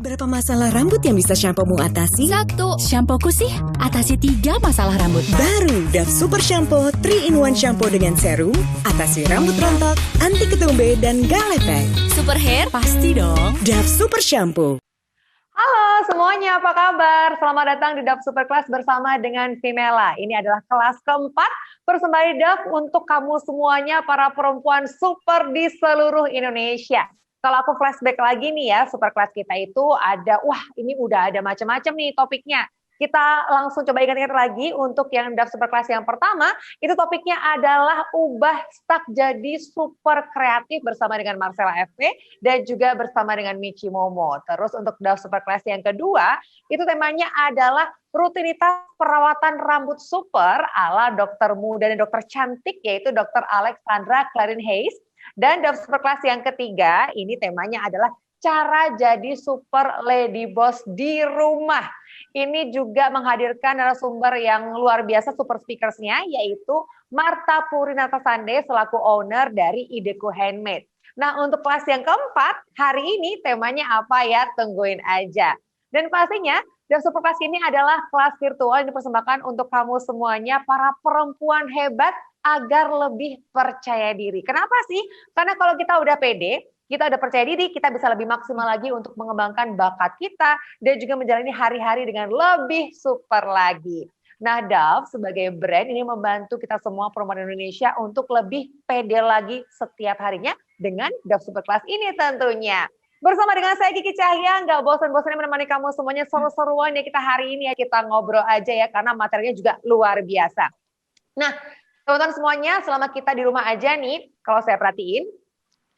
Berapa masalah rambut yang bisa shampoomu atasi? 1. Shampooku sih atasi 3 masalah rambut. Baru Dove Super Shampoo 3-in-1 shampoo dengan serum, atasi rambut rontok, anti ketumbe, dan galepek. Super hair pasti dong. Dove Super Shampoo. Halo semuanya, apa kabar? Selamat datang di Dove Super Class bersama dengan Vimela. Ini adalah kelas keempat persembahan Dove untuk kamu semuanya, para perempuan super di seluruh Indonesia. Kalau aku flashback lagi nih ya, Super Class kita itu ada, ini udah ada macam-macam nih topiknya. Kita langsung coba ingat-ingat lagi untuk yang Dove Super Class yang pertama, itu topiknya adalah ubah stuck jadi super kreatif bersama dengan Marcella FP dan juga bersama dengan Michi Momo. Terus untuk Dove Super Class yang kedua, itu temanya adalah rutinitas perawatan rambut super ala dokter muda dan dokter cantik, yaitu Dr. Alexandra Clarin Hayes. Dan Dove Super Class yang ketiga, ini temanya adalah cara jadi super lady boss di rumah. Ini juga menghadirkan narasumber yang luar biasa, super speakersnya, yaitu Marta Purinata Sande selaku owner dari Ideku Handmade. Nah, untuk kelas yang keempat, hari ini temanya apa ya? Tungguin aja. Dan pastinya, Dove Super Class ini adalah kelas virtual yang dipersembahkan untuk kamu semuanya, para perempuan hebat, agar lebih percaya diri. Kenapa sih? Karena kalau kita udah pede, kita udah percaya diri, kita bisa lebih maksimal lagi untuk mengembangkan bakat kita dan juga menjalani hari-hari dengan lebih super lagi. Nah, Dove sebagai brand ini membantu kita semua perempuan Indonesia untuk lebih pede lagi setiap harinya dengan Dove Super Class ini tentunya. Bersama dengan saya Kiki Cahya, nggak bosan-bosannya menemani kamu semuanya, seru-seruan ya kita hari ini ya, kita ngobrol aja ya karena materinya juga luar biasa. Nah, teman-teman semuanya, selama kita di rumah aja nih, kalau saya perhatiin,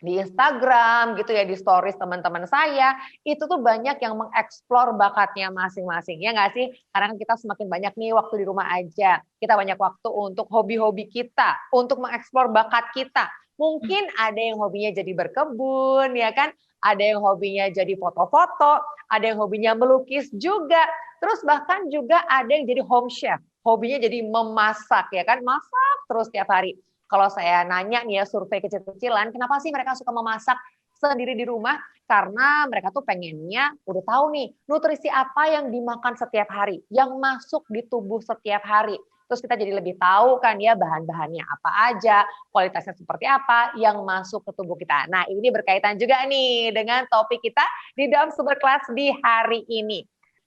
di Instagram gitu ya, di stories teman-teman saya, itu tuh banyak yang mengeksplor bakatnya masing-masing, ya nggak sih? Karena kan kita semakin banyak nih waktu di rumah aja, kita banyak waktu untuk hobi-hobi kita, untuk mengeksplor bakat kita. Mungkin ada yang hobinya jadi berkebun, ya kan? Ada yang hobinya jadi foto-foto, ada yang hobinya melukis juga, terus bahkan juga ada yang jadi home chef. Hobinya jadi memasak ya kan, masak terus tiap hari. Kalau saya nanya nih ya, survei kecil-kecilan, kenapa sih mereka suka memasak sendiri di rumah? Karena mereka tuh pengennya udah tahu nih, nutrisi apa yang dimakan setiap hari, yang masuk di tubuh setiap hari. Terus kita jadi lebih tahu kan ya bahan-bahannya apa aja, kualitasnya seperti apa yang masuk ke tubuh kita. Nah, ini berkaitan juga nih dengan topik kita di Dove Super Class di hari ini.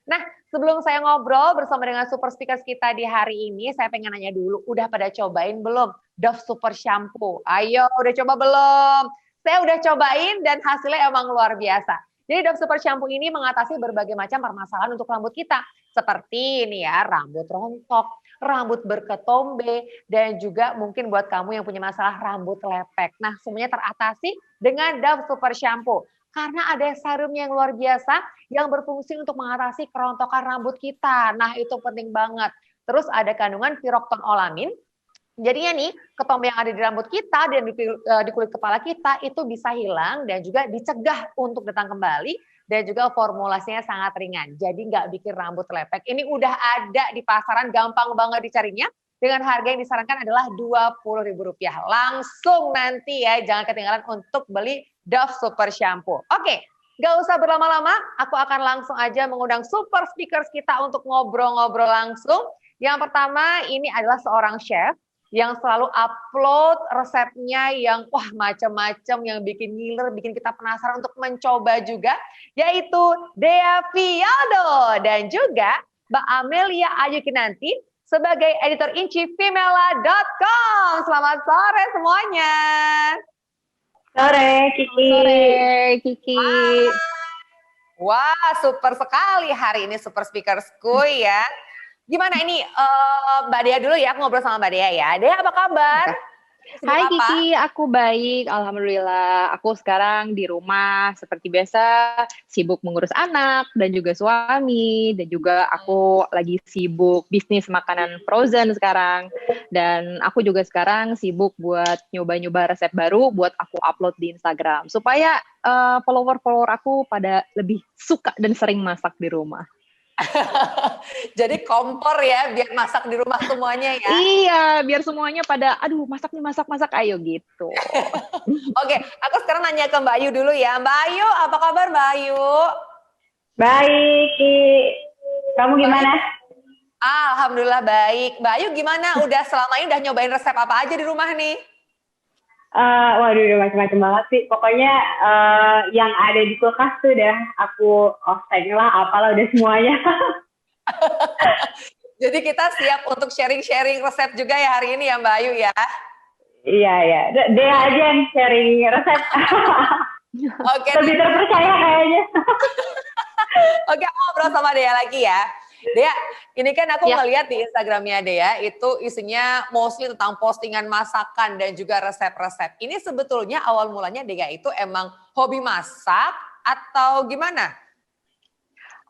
Nah, sebelum saya ngobrol bersama dengan super speakers kita di hari ini, saya pengen nanya dulu, udah pada cobain belum Dove Super Shampoo? Ayo, udah coba belum? Saya udah cobain dan hasilnya emang luar biasa. Jadi Dove Super Shampoo ini mengatasi berbagai macam permasalahan untuk rambut kita. Seperti ini ya, rambut rontok, rambut berketombe, dan juga mungkin buat kamu yang punya masalah rambut lepek. Nah, semuanya teratasi dengan Dove Super Shampoo. Karena ada serum yang luar biasa yang berfungsi untuk mengatasi kerontokan rambut kita. Nah, itu penting banget. Terus ada kandungan piroktonolamin. Jadinya nih, ketombe yang ada di rambut kita dan di kulit kepala kita itu bisa hilang dan juga dicegah untuk datang kembali. Dan juga formulasinya sangat ringan. Jadi nggak bikin rambut lepek. Ini udah ada di pasaran, gampang banget dicarinya. Dengan harga yang disarankan adalah Rp20.000. Langsung nanti ya, jangan ketinggalan untuk beli Dove Super Shampoo. Oke, gak usah berlama-lama, aku akan langsung aja mengundang super speakers kita untuk ngobrol-ngobrol langsung. Yang pertama ini adalah seorang chef yang selalu upload resepnya yang macam-macam, yang bikin ngiler, bikin kita penasaran untuk mencoba juga, yaitu Dea Fialdo dan juga Mbak Amelia Ayukinanti sebagai editor-in-chief Vimela.com. Selamat sore semuanya. Sore, Kiki. Sore, Kiki. Wah, super sekali hari ini super speakersku ya. Gimana ini Mbak Dea dulu ya, aku ngobrol sama Mbak Dea ya. Dea apa kabar? Hai Kiki, aku baik, alhamdulillah. Aku sekarang di rumah seperti biasa, sibuk mengurus anak dan juga suami, dan juga aku lagi sibuk bisnis makanan frozen sekarang. Dan aku juga sekarang sibuk buat nyoba-nyoba resep baru buat aku upload di Instagram supaya follower-follower aku pada lebih suka dan sering masak di rumah. Jadi kompor ya, biar masak di rumah semuanya ya. Iya, biar semuanya pada, aduh masak nih, masak, ayo gitu. Oke, aku sekarang nanya ke Mbak Ayu dulu ya. Mbak Ayu, apa kabar Mbak Ayu? Baik, Ki. Kamu gimana? Alhamdulillah baik. Mbak Ayu gimana? Udah selama ini udah nyobain resep apa aja di rumah nih? Waduh, udah macam-macam banget sih. Pokoknya yang ada di kulkas tuh udah aku offset lah, apalah udah semuanya. Jadi kita siap untuk sharing-sharing resep juga ya hari ini ya Mbak Ayu ya? Iya, iya. Dia aja yang sharing resep. Oke. Lebih terpercaya kayaknya. Oke, aku ngobrol sama Dea lagi ya. Dea, ini kan aku Ya. ngeliat di Instagramnya Dea, itu isinya mostly tentang postingan masakan dan juga resep-resep. Ini sebetulnya awal mulanya Dea itu emang hobi masak atau gimana?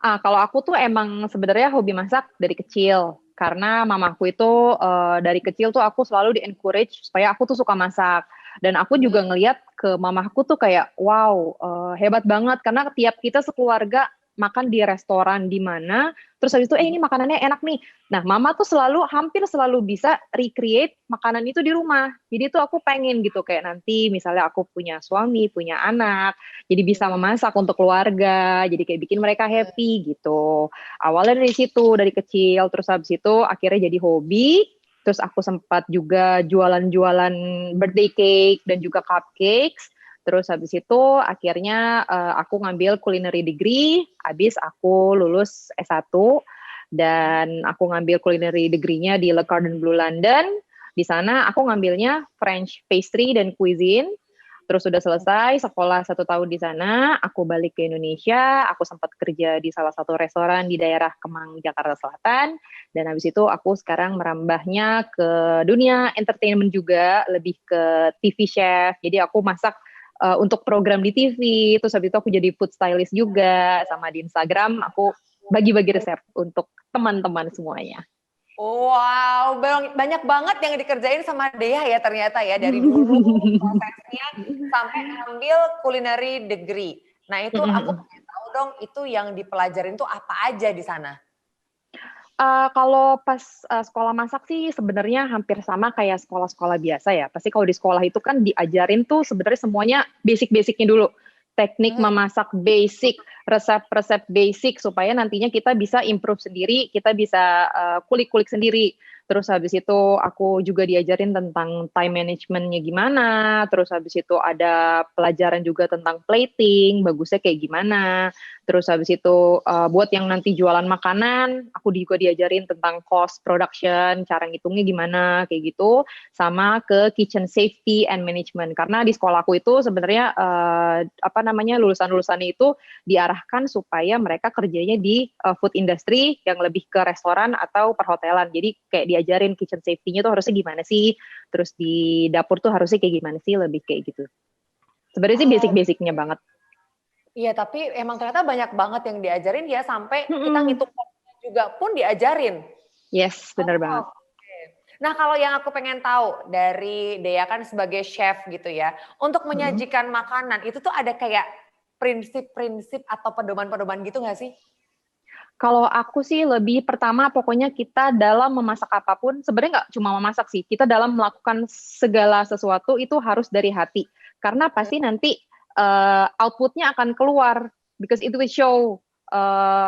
Kalau aku tuh emang sebenarnya hobi masak dari kecil. Karena mamaku itu dari kecil tuh aku selalu di-encourage supaya aku tuh suka masak. Dan aku juga ngeliat ke mamaku tuh kayak, wow, hebat banget. Karena tiap kita sekeluarga makan di restoran di mana, terus habis itu, ini makanannya enak nih. Nah, mama tuh hampir selalu bisa recreate makanan itu di rumah. Jadi tuh aku pengen gitu, kayak nanti misalnya aku punya suami, punya anak, jadi bisa memasak untuk keluarga, jadi kayak bikin mereka happy gitu. Awalnya dari situ, dari kecil, terus habis itu akhirnya jadi hobi, terus aku sempat juga jualan-jualan birthday cake dan juga cupcakes. Terus habis itu akhirnya aku ngambil culinary degree, habis aku lulus S1 dan aku ngambil culinary degree-nya di Le Cordon Bleu London. Di sana aku ngambilnya French pastry dan cuisine. Terus sudah selesai sekolah 1 tahun di sana, aku balik ke Indonesia, aku sempat kerja di salah satu restoran di daerah Kemang, Jakarta Selatan, dan habis itu aku sekarang merambahnya ke dunia entertainment juga, lebih ke TV chef, jadi aku masak untuk program di TV, terus habis itu aku jadi food stylist juga, sama di Instagram aku bagi-bagi resep untuk teman-teman semuanya. Wow, banyak banget yang dikerjain sama Dea ya ternyata ya, dari dulu prosesnya sampai ngambil culinary degree. Nah itu aku pengen tahu dong, itu yang dipelajarin tuh apa aja di sana? Kalau pas sekolah masak sih sebenarnya hampir sama kayak sekolah-sekolah biasa ya. Pasti kalau di sekolah itu kan diajarin tuh sebenarnya semuanya basic-basicnya dulu. Teknik memasak basic, resep-resep basic supaya nantinya kita bisa improve sendiri, kita bisa kulik-kulik sendiri. Terus habis itu aku juga diajarin tentang time management-nya gimana. Terus habis itu ada pelajaran juga tentang plating, bagusnya kayak gimana. Terus habis itu buat yang nanti jualan makanan, aku juga diajarin tentang cost production, cara ngitungnya gimana, kayak gitu. Sama ke kitchen safety and management. Karena di sekolahku itu sebenarnya lulusan-lulusannya itu diarahkan supaya mereka kerjanya di food industry yang lebih ke restoran atau perhotelan. Jadi kayak diajarin kitchen safety-nya tuh harusnya gimana sih, terus di dapur tuh harusnya kayak gimana sih, lebih kayak gitu. Sebenarnya sih basic-basicnya banget. Iya, tapi emang ternyata banyak banget yang diajarin ya, sampai kita ngitung juga pun diajarin. Yes, benar banget. Nah, kalau yang aku pengen tahu dari Dea kan sebagai chef gitu ya, untuk menyajikan makanan itu tuh ada kayak prinsip-prinsip atau pedoman-pedoman gitu nggak sih? Kalau aku sih lebih pertama pokoknya kita dalam memasak apapun, sebenarnya nggak cuma memasak sih, kita dalam melakukan segala sesuatu itu harus dari hati. Karena pasti nanti outputnya akan keluar, because it will show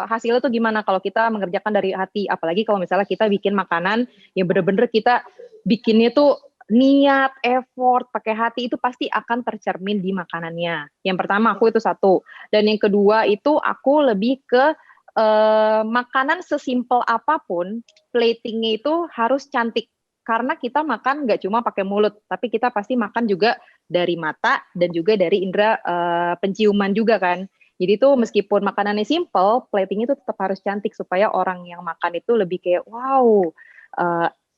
hasilnya tuh gimana kalau kita mengerjakan dari hati. Apalagi kalau misalnya kita bikin makanan yang bener-bener kita bikinnya tuh niat, effort, pakai hati, itu pasti akan tercermin di makanannya. Yang pertama aku itu satu. Dan yang kedua itu aku lebih ke makanan sesimpel apapun, platingnya itu harus cantik. Karena kita makan nggak cuma pakai mulut, tapi kita pasti makan juga dari mata dan juga dari indera penciuman juga kan. Jadi tuh meskipun makanannya simple, platingnya itu tetap harus cantik supaya orang yang makan itu lebih kayak wow,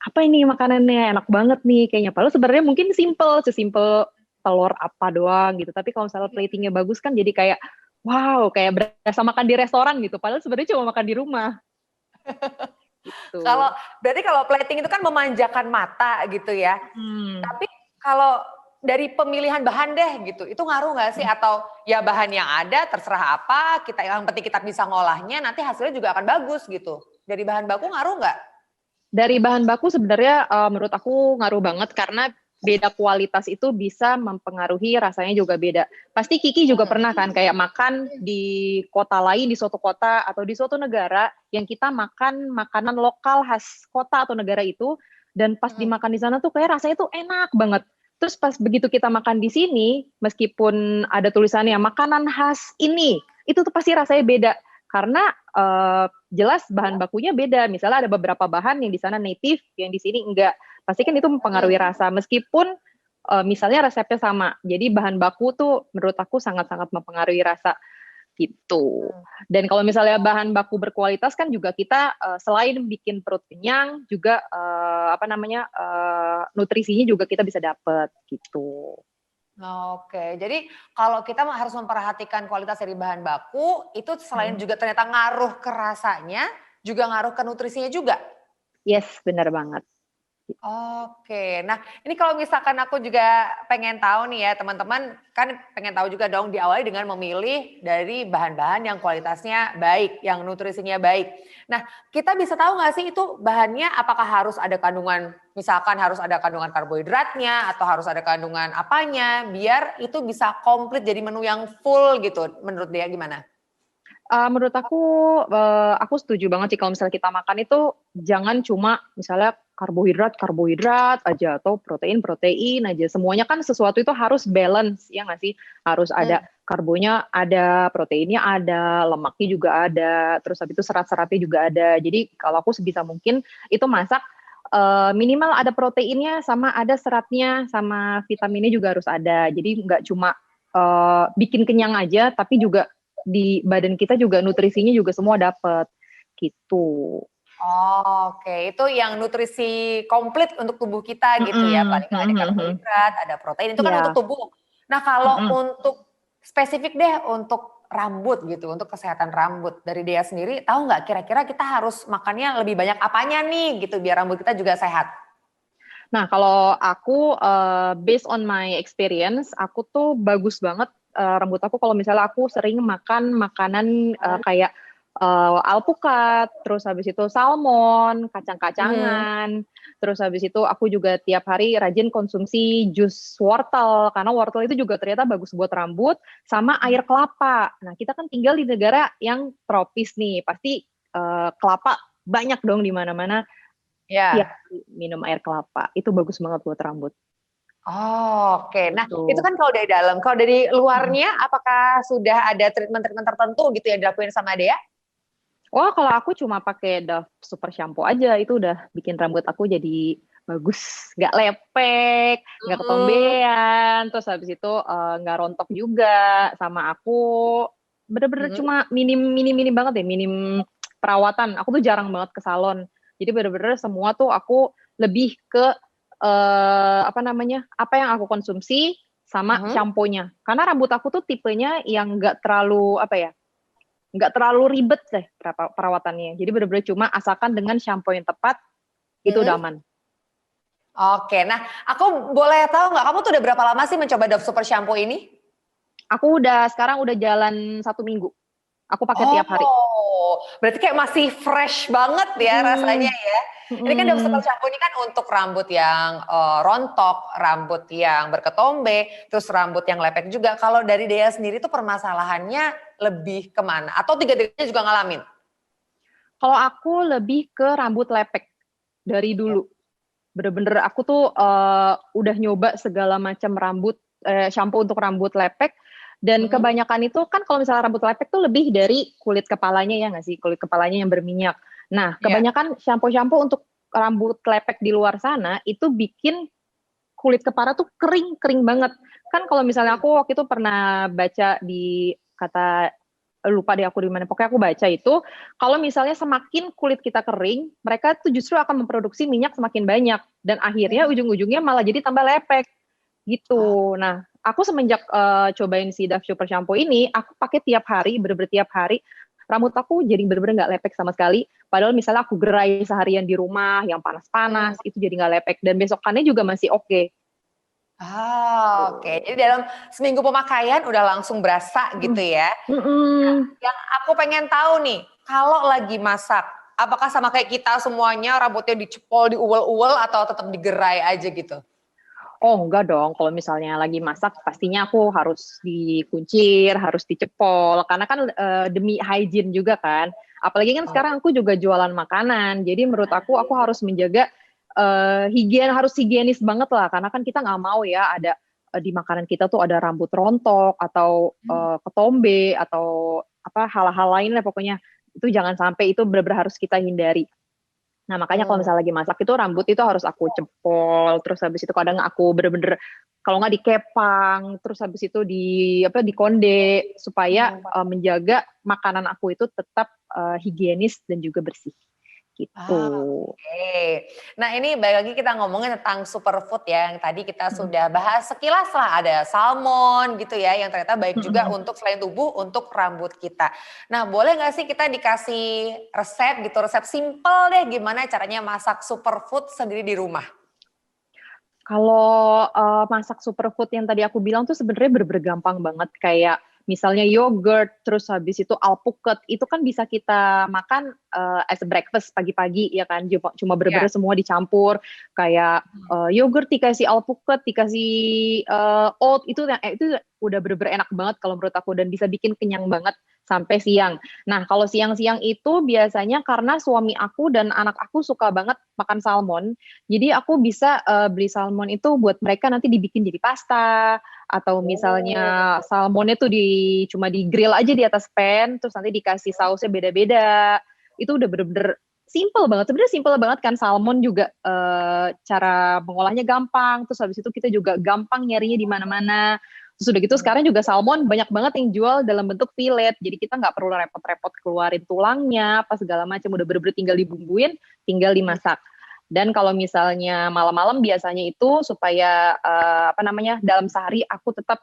apa ini makanannya enak banget nih kayaknya. Padahal sebenarnya mungkin simple, sesimpel telur apa doang gitu. Tapi kalau misalnya platingnya bagus kan jadi kayak wow, kayak berasa makan di restoran gitu. Padahal sebenarnya cuma makan di rumah. Gitu. Berarti kalau plating itu kan memanjakan mata gitu ya. Tapi kalau dari pemilihan bahan deh gitu, itu ngaruh nggak sih? Atau ya bahan yang ada terserah apa, yang penting kita bisa ngolahnya, nanti hasilnya juga akan bagus gitu. Dari bahan baku ngaruh nggak? Dari bahan baku sebenarnya menurut aku ngaruh banget karena beda kualitas itu bisa mempengaruhi rasanya juga beda. Pasti Kiki juga pernah kan kayak makan di kota lain, di suatu kota atau di suatu negara yang kita makan makanan lokal khas kota atau negara itu, dan pas dimakan di sana tuh kayak rasanya tuh enak banget. Terus pas begitu kita makan di sini, meskipun ada tulisannya makanan khas ini, itu tuh pasti rasanya beda. Karena jelas bahan bakunya beda. Misalnya ada beberapa bahan yang di sana native, yang di sini enggak. Pasti kan itu mempengaruhi rasa. Meskipun misalnya resepnya sama. Jadi bahan baku tuh menurut aku sangat-sangat mempengaruhi rasa gitu. Dan kalau misalnya bahan baku berkualitas kan juga kita selain bikin perut kenyang, juga nutrisinya juga kita bisa dapet gitu. Oke, jadi kalau kita harus memperhatikan kualitas dari bahan baku, itu selain juga ternyata ngaruh ke rasanya, juga ngaruh ke nutrisinya juga? Yes, benar banget. Oke, nah ini kalau misalkan aku juga pengen tahu nih ya teman-teman, kan pengen tahu juga dong diawali dengan memilih dari bahan-bahan yang kualitasnya baik, yang nutrisinya baik. Nah kita bisa tahu nggak sih itu bahannya apakah harus ada kandungan, misalkan harus ada kandungan karbohidratnya atau harus ada kandungan apanya, biar itu bisa komplit jadi menu yang full gitu, menurut dia gimana? Menurut aku setuju banget sih kalau misalnya kita makan itu jangan cuma misalnya karbohidrat aja atau protein aja. Semuanya kan sesuatu itu harus balance, ya nggak sih? Harus ada karbonya ada, proteinnya ada, lemaknya juga ada, terus habis itu serat-seratnya juga ada. Jadi kalau aku sebisa mungkin itu masak minimal ada proteinnya sama ada seratnya sama vitaminnya juga harus ada. Jadi nggak cuma bikin kenyang aja, tapi juga di badan kita juga nutrisinya juga semua dapat gitu. Oke, itu yang nutrisi komplit untuk tubuh kita gitu ya. Paling nggak ada karbohidrat, ada protein, itu kan untuk tubuh. Nah kalau untuk spesifik deh untuk rambut gitu, untuk kesehatan rambut dari Dea sendiri, tahu nggak kira-kira kita harus makannya lebih banyak apanya nih gitu biar rambut kita juga sehat? Nah kalau aku based on my experience, aku tuh bagus banget rambut aku kalau misalnya aku sering makan makanan kayak alpukat, terus habis itu salmon, kacang-kacangan, terus habis itu aku juga tiap hari rajin konsumsi jus wortel, karena wortel itu juga ternyata bagus buat rambut, sama air kelapa. Nah kita kan tinggal di negara yang tropis nih, pasti kelapa banyak dong di mana-mana. Ya. Tiap hari minum air kelapa, itu bagus banget buat rambut. Oke. Nah itu kan kalau dari dalam, kalau dari luarnya apakah sudah ada treatment-treatment tertentu gitu yang dilakuin sama Dea? Wah, kalau aku cuma pakai Dove Super Shampoo aja, itu udah bikin rambut aku jadi bagus, nggak lepek, nggak ketombean, terus habis itu nggak rontok juga, sama aku bener-bener cuma minim banget deh, minim perawatan. Aku tuh jarang banget ke salon, jadi bener-bener semua tuh aku lebih ke apa yang aku konsumsi sama shampoo-nya. Karena rambut aku tuh tipenya yang nggak terlalu nggak terlalu ribet deh perawatannya. Jadi bener-bener cuma asalkan dengan shampoo yang tepat itu udah aman. Oke, nah aku boleh tahu nggak kamu tuh udah berapa lama sih mencoba Dove Super Shampoo ini? Aku sekarang udah jalan 1 minggu. Aku pakai tiap hari. Berarti kayak masih fresh banget ya rasanya ya. Ini kan Dove Super Shampoo ini kan untuk rambut yang rontok, rambut yang berketombe, terus rambut yang lepek juga. Kalau dari Dea sendiri tuh permasalahannya lebih kemana? Atau tiga-tiganya juga ngalamin? Kalau aku lebih ke rambut lepek dari dulu. Bener-bener aku tuh udah nyoba segala macam shampoo untuk rambut lepek. Dan kebanyakan itu kan kalau misalnya rambut lepek tuh lebih dari kulit kepalanya ya nggak sih? Kulit kepalanya yang berminyak. Nah kebanyakan shampoo-shampoo untuk rambut lepek di luar sana itu bikin kulit kepala tuh kering banget. Kan kalau misalnya aku waktu itu pernah baca di lupa deh aku di mana, pokoknya aku baca itu kalau misalnya semakin kulit kita kering, mereka tuh justru akan memproduksi minyak semakin banyak dan akhirnya ujung-ujungnya malah jadi tambah lepek gitu. Nah aku semenjak cobain si Dove Super Shampoo ini, aku pakai tiap hari, bener-bener tiap hari. Rambut aku jadi bener-bener nggak lepek sama sekali. Padahal misalnya aku gerai seharian di rumah yang panas-panas, itu jadi nggak lepek. Dan besokannya juga masih oke. Oke. Jadi dalam seminggu pemakaian udah langsung berasa gitu ya. Nah, yang aku pengen tahu nih, kalau lagi masak, apakah sama kayak kita semuanya rambutnya dicepol, diuwel-uwel atau tetap digerai aja gitu? Oh enggak dong, kalau misalnya lagi masak pastinya aku harus dikuncir, harus dicepol, karena kan demi hygiene juga kan. Apalagi kan sekarang aku juga jualan makanan, jadi menurut aku harus menjaga harus higienis banget lah, karena kan kita nggak mau ya ada di makanan kita tuh ada rambut rontok atau ketombe atau apa hal-hal lain lah pokoknya itu jangan sampai, itu benar-benar harus kita hindari. Nah makanya kalau misalnya lagi masak itu rambut itu harus aku cepol, terus habis itu kadang aku bener-bener kalau nggak dikepang, terus habis itu dikonde supaya menjaga makanan aku itu tetap higienis dan juga bersih gitu. Oke. Nah ini balik lagi kita ngomongin tentang superfood ya, yang tadi kita sudah bahas sekilas lah, ada salmon gitu ya, yang ternyata baik juga untuk selain tubuh, untuk rambut kita. Nah boleh nggak sih kita dikasih resep gitu, resep simple deh gimana caranya masak superfood sendiri di rumah? Kalau masak superfood yang tadi aku bilang tuh sebenarnya bener-bener gampang banget, kayak misalnya yogurt, terus habis itu alpukat, itu kan bisa kita makan as a breakfast pagi-pagi ya kan, cuma bener-bener semua dicampur, kayak yogurt dikasih alpukat, dikasih oat, itu udah bener-bener enak banget kalau menurut aku, dan bisa bikin kenyang banget sampai siang. Nah kalau siang-siang itu biasanya karena suami aku dan anak aku suka banget makan salmon, jadi aku bisa beli salmon itu buat mereka nanti dibikin jadi pasta, atau misalnya salmonnya tuh cuma di grill aja di atas pan, terus nanti dikasih sausnya beda-beda. Itu udah bener-bener simple banget. Sebenarnya simple banget kan, salmon juga cara mengolahnya gampang. Terus habis itu kita juga gampang nyarinya di mana-mana. Terus udah gitu sekarang juga salmon banyak banget yang jual dalam bentuk fillet. Jadi kita nggak perlu repot-repot keluarin tulangnya, apa segala macam. Udah bener-bener tinggal dibumbuin, tinggal dimasak. Dan kalau misalnya malam-malam biasanya itu supaya dalam sehari aku tetap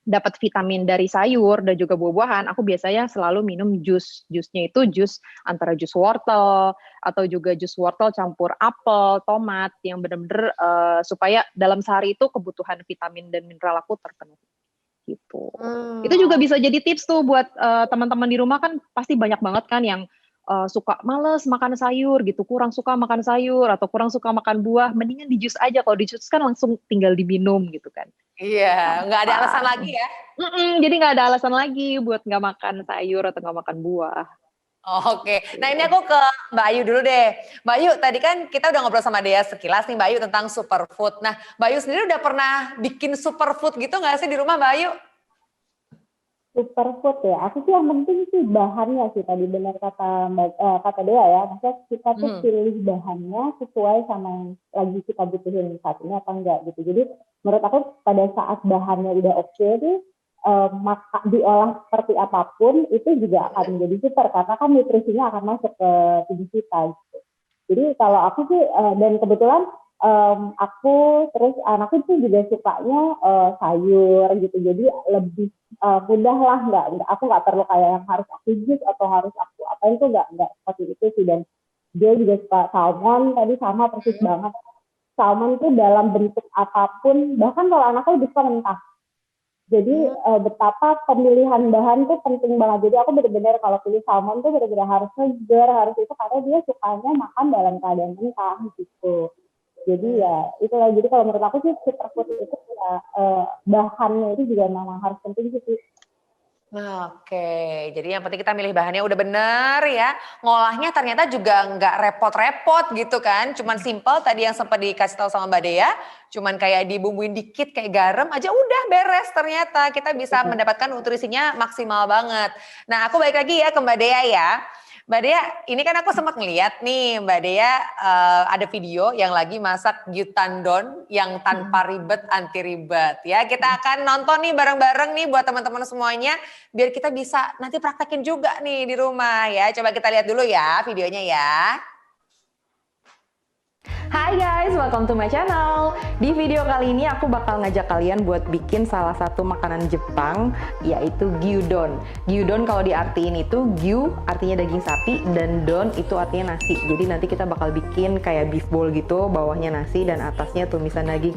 dapat vitamin dari sayur dan juga buah-buahan, aku biasanya selalu minum jus. Jusnya itu jus antara jus wortel atau juga jus wortel campur apel, tomat, yang benar-benar supaya dalam sehari itu kebutuhan vitamin dan mineral aku terpenuhi. Gitu. Itu juga bisa jadi tips tuh buat teman-teman di rumah, kan pasti banyak banget kan yang suka males makan sayur gitu, kurang suka makan sayur atau kurang suka makan buah, mendingan di jus aja. Kalau di jus kan langsung tinggal diminum gitu kan. Iya, nggak ada alasan lagi ya. Jadi nggak ada alasan lagi buat nggak makan sayur atau nggak makan buah. Oke, nah ini aku ke Mbak Ayu dulu deh. Mbak Ayu, tadi kan kita udah ngobrol sama Dea sekilas nih Mbak Ayu tentang superfood. Nah Mbak Ayu sendiri udah pernah bikin superfood gitu nggak sih di rumah Mbak Ayu? Superfood ya, aku sih yang penting sih bahannya sih, tadi benar kata Dea ya, maksudnya kita tuh pilih bahannya sesuai sama yang lagi kita butuhin saat ini apa enggak gitu. Jadi menurut aku pada saat bahannya udah oke nih, diolah seperti apapun itu juga akan menjadi super, karena kan nutrisinya akan masuk ke tubuh kita gitu. Jadi kalau aku sih dan kebetulan aku terus anakku tuh juga sukanya sayur gitu, jadi lebih mudah lah, aku nggak perlu kayak yang harus aku jus atau harus aku apa itu, nggak seperti itu sih. Dan dia juga suka salmon, tadi sama persis banget, salmon tuh dalam bentuk apapun, bahkan kalau anakku bisa mentah. Jadi betapa pemilihan bahan tuh penting banget. Jadi aku benar-benar kalau pilih salmon tuh benar-benar harus segar, harus itu, karena dia sukanya makan dalam keadaan mentah gitu. Jadi ya itulah, jadi kalau menurut aku sih superfood itu bahannya itu juga memang harus penting sih. Oke, jadi yang penting kita milih bahannya udah bener ya. Ngolahnya ternyata juga nggak repot-repot gitu kan. Cuman simple tadi yang sempat dikasih tahu sama Mbak Dea. Cuman kayak dibumbuin dikit kayak garam aja udah beres, ternyata kita bisa mendapatkan nutrisinya maksimal banget. Nah aku balik lagi ya ke Mbak Dea ya. Mbak Dea, ini kan aku sempat ngeliat nih Mbak Dea ada video yang lagi masak gyutandon yang tanpa ribet, anti ribet ya. Kita akan nonton nih bareng-bareng nih buat teman-teman semuanya, biar kita bisa nanti praktekin juga nih di rumah ya. Coba kita lihat dulu ya videonya ya. Hai guys, welcome to my channel. Di video kali ini aku bakal ngajak kalian buat bikin salah satu makanan Jepang, yaitu gyudon. Gyudon kalau diartiin itu gyu artinya daging sapi dan don itu artinya nasi. Jadi nanti kita bakal bikin kayak beef bowl gitu, bawahnya nasi dan atasnya tumisan daging.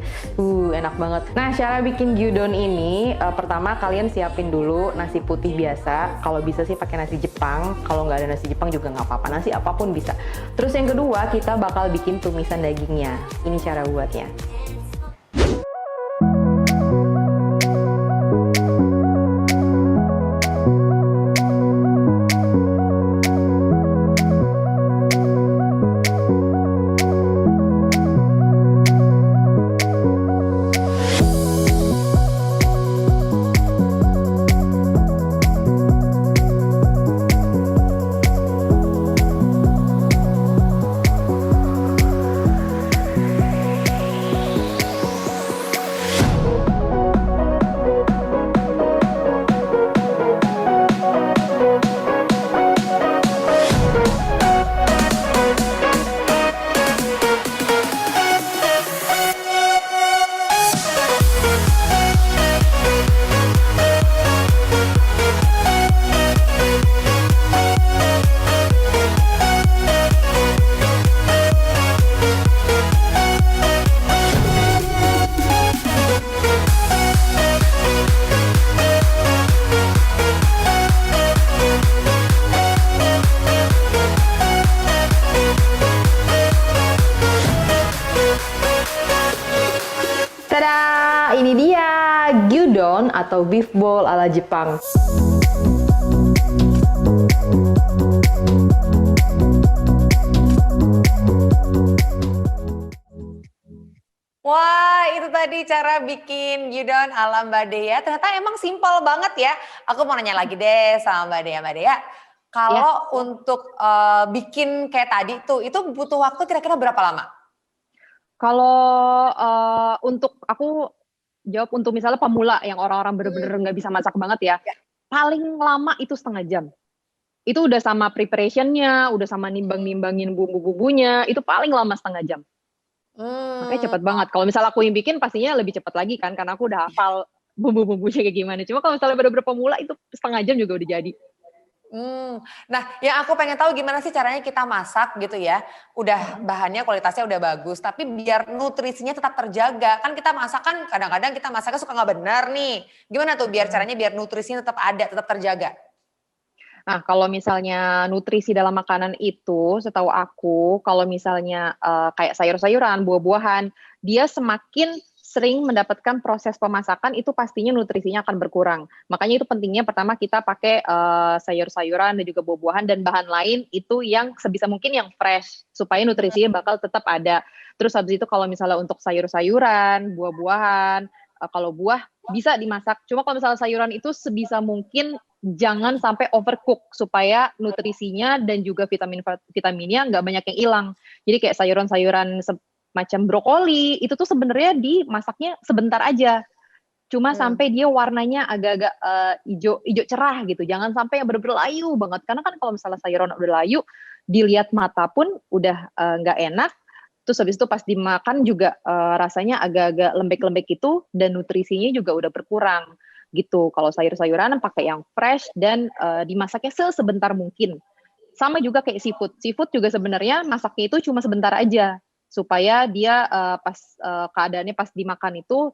Enak banget. Nah, cara bikin gyudon ini pertama kalian siapin dulu nasi putih biasa. Kalau bisa sih pakai nasi Jepang. Kalau nggak ada nasi Jepang juga nggak apa-apa. Nasi apapun bisa. Terus yang kedua kita bakal bikin tumisan dagingnya. Ini cara buatnya. atau beef bowl ala Jepang. Wah, itu tadi cara bikin gyudon ala Mbak Dea. Ternyata emang simpel banget ya. Aku mau nanya lagi deh sama Mbak Dea. Mbak Dea, kalau untuk bikin kayak tadi tuh, itu butuh waktu kira-kira berapa lama? Kalau untuk aku jawab untuk misalnya pemula yang orang-orang bener-bener nggak bisa masak banget ya, paling lama itu 1/2 jam. Itu udah sama preparationnya, udah sama nimbang-nimbangin bumbu-bumbunya, itu paling lama 1/2 jam. Makanya cepet banget. Kalau misalnya aku yang bikin pastinya lebih cepat lagi kan, karena aku udah hafal bumbu-bumbunya kayak gimana. Cuma kalau misalnya bener-bener pemula itu 1/2 jam juga udah jadi. Nah, yang aku pengen tahu gimana sih caranya kita masak gitu ya. Udah bahannya kualitasnya udah bagus, tapi biar nutrisinya tetap terjaga. Kan kita masak kan kadang-kadang kita masaknya suka nggak benar nih. Gimana tuh caranya biar nutrisinya tetap ada, tetap terjaga? Nah, kalau misalnya nutrisi dalam makanan itu, setahu aku, kalau misalnya kayak sayur-sayuran, buah-buahan, dia semakin sering mendapatkan proses pemasakan, itu pastinya nutrisinya akan berkurang. Makanya itu pentingnya pertama kita pakai sayur-sayuran dan juga buah-buahan dan bahan lain itu yang sebisa mungkin yang fresh, supaya nutrisinya bakal tetap ada. Terus habis itu kalau misalnya untuk sayur-sayuran, buah-buahan, kalau buah bisa dimasak. Cuma kalau misalnya sayuran itu sebisa mungkin jangan sampai overcook supaya nutrisinya dan juga vitaminnya nggak banyak yang hilang. Jadi kayak sayuran-sayuran macam brokoli itu tuh sebenarnya dimasaknya sebentar aja. Cuma sampai dia warnanya agak-agak hijau cerah gitu. Jangan sampai yang bener-bener layu banget. Karena kan kalau misalnya sayuran udah layu, dilihat mata pun udah nggak enak. Terus habis itu pas dimakan juga rasanya agak-agak lembek-lembek itu dan nutrisinya juga udah berkurang gitu. Kalau sayur-sayuran pakai yang fresh dan dimasaknya sebentar mungkin. Sama juga kayak seafood. Seafood juga sebenarnya masaknya itu cuma sebentar aja supaya dia pas keadaannya pas dimakan itu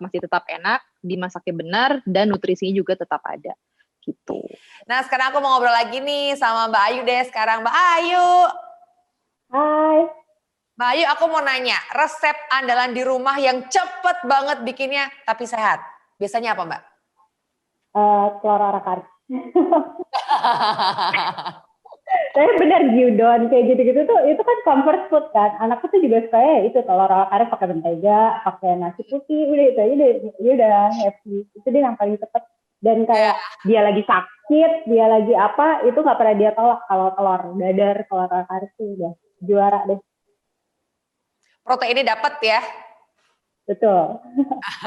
masih tetap enak, dimasaknya benar dan nutrisinya juga tetap ada gitu. Nah, sekarang aku mau ngobrol lagi nih sama Mbak Ayu deh sekarang. Mbak Ayu. Hai. Mbak Ayu, aku mau nanya, resep andalan di rumah yang cepet banget bikinnya tapi sehat. Biasanya apa, Mbak? Telur orak-arik. Tapi benar gyudon kayak gitu-gitu tuh itu kan comfort food kan. Anakku tuh juga suka ya itu telur orak-arik pakai mentega, pakai nasi putih, udah itu aja dia udah happy. Itu dia yang paling cepet. Dan kayak dia lagi sakit, dia lagi apa, itu nggak pernah dia tolak kalau telur dadar, telur orak-arik tuh udah juara deh. Proteinnya dapat ya. Betul.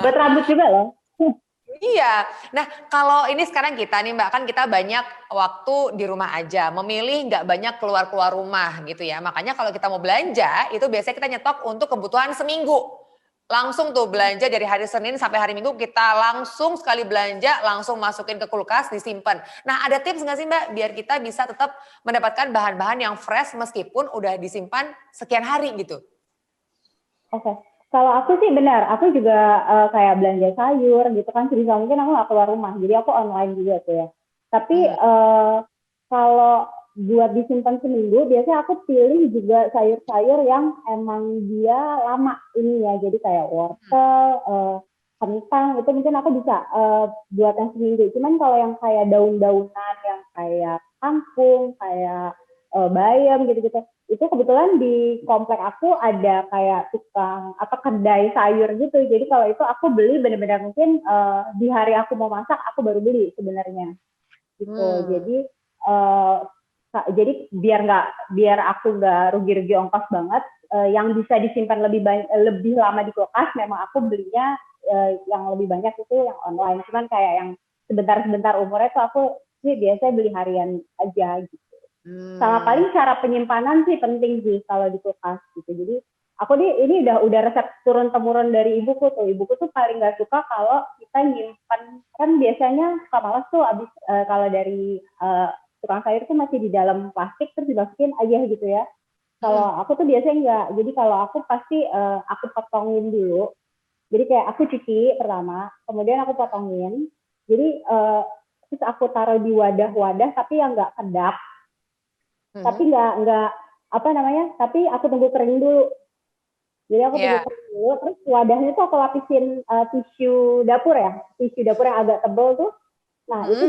Buat rambut juga loh. Iya. Nah, kalau ini sekarang kita nih Mbak, kan kita banyak waktu di rumah aja, memilih nggak banyak keluar-keluar rumah gitu ya. Makanya kalau kita mau belanja, itu biasanya kita nyetok untuk kebutuhan seminggu. Langsung tuh belanja dari hari Senin sampai hari Minggu, kita langsung sekali belanja, langsung masukin ke kulkas, disimpan. Nah, ada tips nggak sih Mbak, biar kita bisa tetap mendapatkan bahan-bahan yang fresh meskipun udah disimpan sekian hari gitu? Oke. Kalau aku sih benar, aku juga kayak belanja sayur gitu kan, sebisa mungkin aku nggak keluar rumah, jadi aku online juga tuh ya. Tapi kalau buat disimpan seminggu, biasanya aku pilih juga sayur-sayur yang emang dia lama ini ya, jadi kayak wortel, kentang, itu mungkin aku bisa buat yang seminggu. Cuman kalau yang kayak daun-daunan, yang kayak kangkung, kayak bayam gitu-gitu, itu kebetulan di komplek aku ada kayak tukang kedai sayur gitu. Jadi kalau itu aku beli benar-benar mungkin di hari aku mau masak aku baru beli sebenarnya. Gitu. Jadi biar aku nggak rugi-rugi ongkos banget, yang bisa disimpan lebih lama di kulkas memang aku belinya yang lebih banyak itu yang online. Cuman kayak yang sebentar-sebentar umurnya tuh aku sih biasanya beli harian aja gitu. Sama paling cara penyimpanan sih penting sih kalau di kulkas gitu. Jadi aku ini udah resep turun temurun dari ibuku tuh. Ibuku tuh paling nggak suka kalau kita nyimpan, kan biasanya suka malas tuh abis kalau dari tukang sayur tuh masih di dalam plastik terus dimasukin aja gitu ya. Kalau aku tuh biasanya enggak. Jadi kalau aku pasti aku potongin dulu. Jadi kayak aku cuci pertama, kemudian aku potongin. Jadi terus aku taruh di wadah-wadah tapi yang nggak kedap. Tapi nggak tapi aku tunggu kering dulu. Jadi aku tunggu kering dulu, terus wadahnya tuh aku lapisin tisu dapur ya, tisu dapur yang agak tebal tuh. Nah itu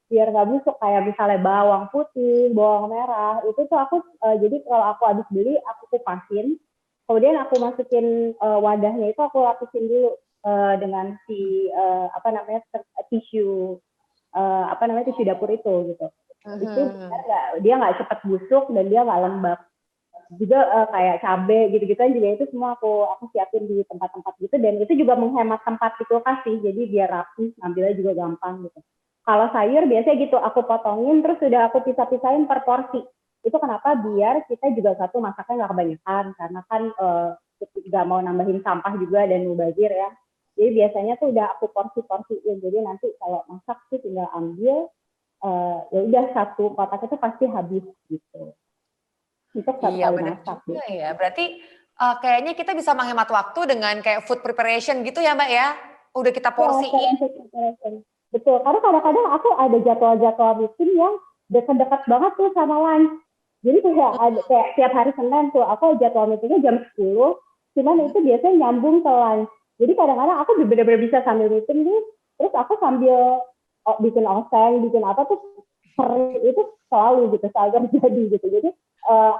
biar nggak busuk kayak misalnya bawang putih, bawang merah, itu tuh aku jadi kalau aku habis beli aku kupasin, kemudian aku masukin wadahnya itu aku lapisin dulu dengan si tisu tisu dapur itu gitu. Itu dia nggak cepat busuk dan dia nggak lembab. Juga kayak cabai gitu-gitu juga itu semua aku siapin di tempat-tempat gitu, dan itu juga menghemat tempat di kulkas sih, jadi biar rapi, ngambilnya juga gampang gitu. Kalau sayur biasanya gitu aku potongin terus sudah aku pisah-pisahin per porsi. Itu kenapa? Biar kita juga satu masaknya nggak kebanyakan, karena kan nggak mau nambahin sampah juga dan mubazir ya. Jadi biasanya tuh udah aku porsi-porsiin, jadi nanti kalau masak sih tinggal ambil ya udah satu kotak itu pasti habis gitu. Untuk satu kali masak gitu. Ya. Berarti kayaknya kita bisa menghemat waktu dengan kayak food preparation gitu ya Mbak ya? Udah kita porsiin. Betul, karena kadang-kadang aku ada jadwal-jadwal meeting yang dekat-dekat banget tuh sama lunch. Jadi kayak tiap hari Senin tuh aku jadwal meetingnya jam 10, cuman itu biasanya nyambung ke lunch. Jadi kadang-kadang aku benar-benar bisa sambil meeting nih, terus aku sambil bikin oseng, bikin apa tuh itu selalu terjadi gitu. Jadi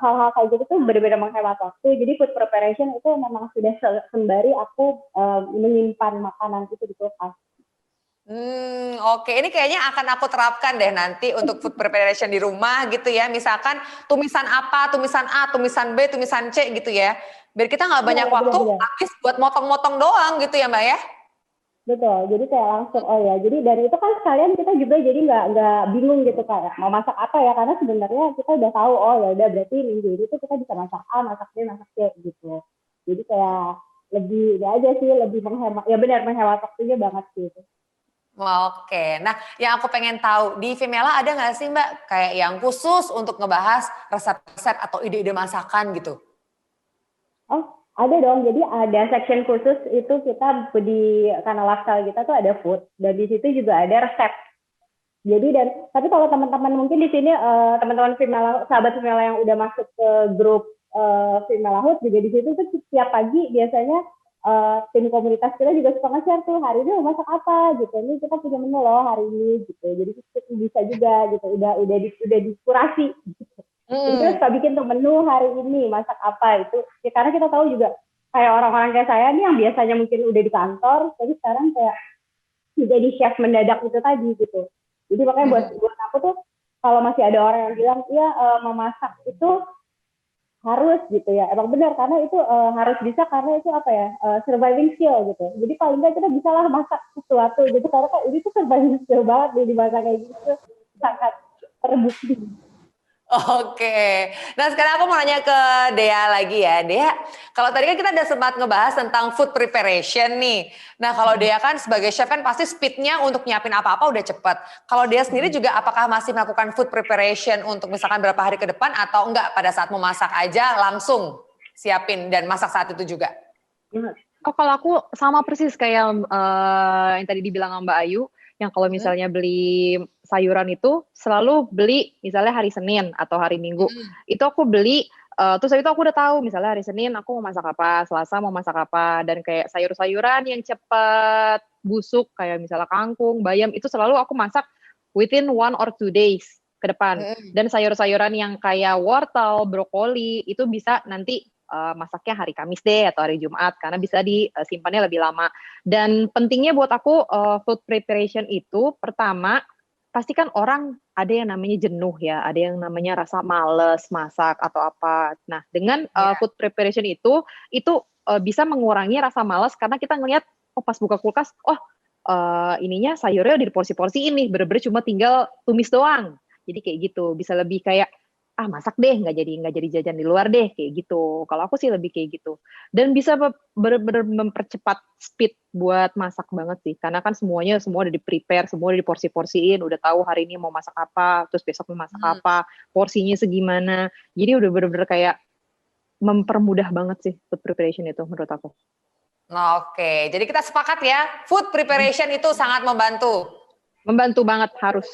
hal-hal kayak gitu tuh benar-benar menghemat waktu. Jadi food preparation itu memang sudah sembari aku menyimpan makanan itu di kulkas. Oke, ini kayaknya akan aku terapkan deh nanti untuk food preparation di rumah gitu ya. Misalkan tumisan apa, tumisan A, tumisan B, tumisan C gitu ya. Biar kita nggak banyak waktu habis buat motong-motong doang gitu ya Mbak ya. Betul, jadi kayak langsung jadi dari itu kan sekalian kita juga jadi nggak bingung gitu kayak mau masak apa ya, karena sebenarnya kita udah tahu ya udah berarti minggu ini tuh kita bisa masak A, masak B, masak C gitu. Jadi kayak lebih aja sih, lebih menghemat, ya benar menghemat waktunya banget gitu. Oke, nah yang aku pengen tahu di Vimela ada nggak sih Mbak kayak yang khusus untuk ngebahas resep-resep atau ide-ide masakan gitu? Oh, ada dong. Jadi ada section khusus itu kita di kanal lifestyle kita tuh ada food, dan di situ juga ada resep. Jadi tapi kalau teman-teman mungkin di sini teman-teman Vimela, sahabat Vimela yang udah masuk ke grup Vimela Hood juga di situ tuh setiap pagi biasanya tim komunitas kita juga suka nge-share tuh hari ini mau masak apa gitu. Ini kita punya menu loh hari ini gitu. Jadi bisa juga gitu. Udah dikurasi. Gitu. Terus kita bikin tuh menu hari ini masak apa itu. Ya, karena kita tahu juga kayak orang-orang kayak saya nih yang biasanya mungkin udah di kantor, tapi sekarang kayak jadi chef mendadak itu tadi gitu. Jadi makanya buat aku tuh kalau masih ada orang yang bilang memasak itu harus gitu ya, emang benar karena itu harus bisa, karena itu surviving skill gitu. Jadi paling nggak kita bisa lah masak sesuatu gitu, karena kan ini tuh surviving skill banget nih dimasak kayak gitu, sangat terbukti. Oke, nah sekarang aku mau nanya ke Dea lagi ya. Dea, kalau tadi kan kita udah sempat ngebahas tentang food preparation nih. Nah kalau Dea kan sebagai chef kan pasti speednya untuk nyiapin apa-apa udah cepet. Kalau Dea sendiri juga apakah masih melakukan food preparation untuk misalkan berapa hari ke depan, atau enggak pada saat mau masak aja langsung siapin dan masak saat itu juga? Oh, kalau aku sama persis kayak yang tadi dibilang sama Mbak Ayu, yang kalau misalnya beli sayuran itu selalu beli misalnya hari Senin atau hari Minggu. Itu aku beli, terus itu aku udah tahu misalnya hari Senin aku mau masak apa, Selasa mau masak apa, dan kayak sayur-sayuran yang cepat busuk kayak misalnya kangkung, bayam, itu selalu aku masak within 1 or 2 days ke depan. Dan sayur-sayuran yang kayak wortel, brokoli itu bisa nanti masaknya hari Kamis deh atau hari Jumat, karena bisa disimpannya lebih lama. Dan pentingnya buat aku food preparation itu, pertama pastikan orang ada yang namanya jenuh ya, ada yang namanya rasa males masak atau apa. Nah dengan food preparation itu bisa mengurangi rasa males, karena kita ngelihat pas buka kulkas, ininya sayurnya udah diporsi-porsi ini, bener-bener cuma tinggal tumis doang. Jadi kayak gitu, bisa lebih kayak masak deh, nggak jadi jajan di luar deh, kayak gitu. Kalau aku sih lebih kayak gitu. Dan bisa benar-benar mempercepat speed buat masak banget sih, karena kan semua udah di-prepare, semua udah diporsi-porsiin, udah tahu hari ini mau masak apa, terus besok mau masak apa, porsinya segimana. Jadi udah benar-benar kayak mempermudah banget sih food preparation itu menurut aku. Oke, jadi kita sepakat ya, food preparation itu sangat membantu. Membantu banget harus.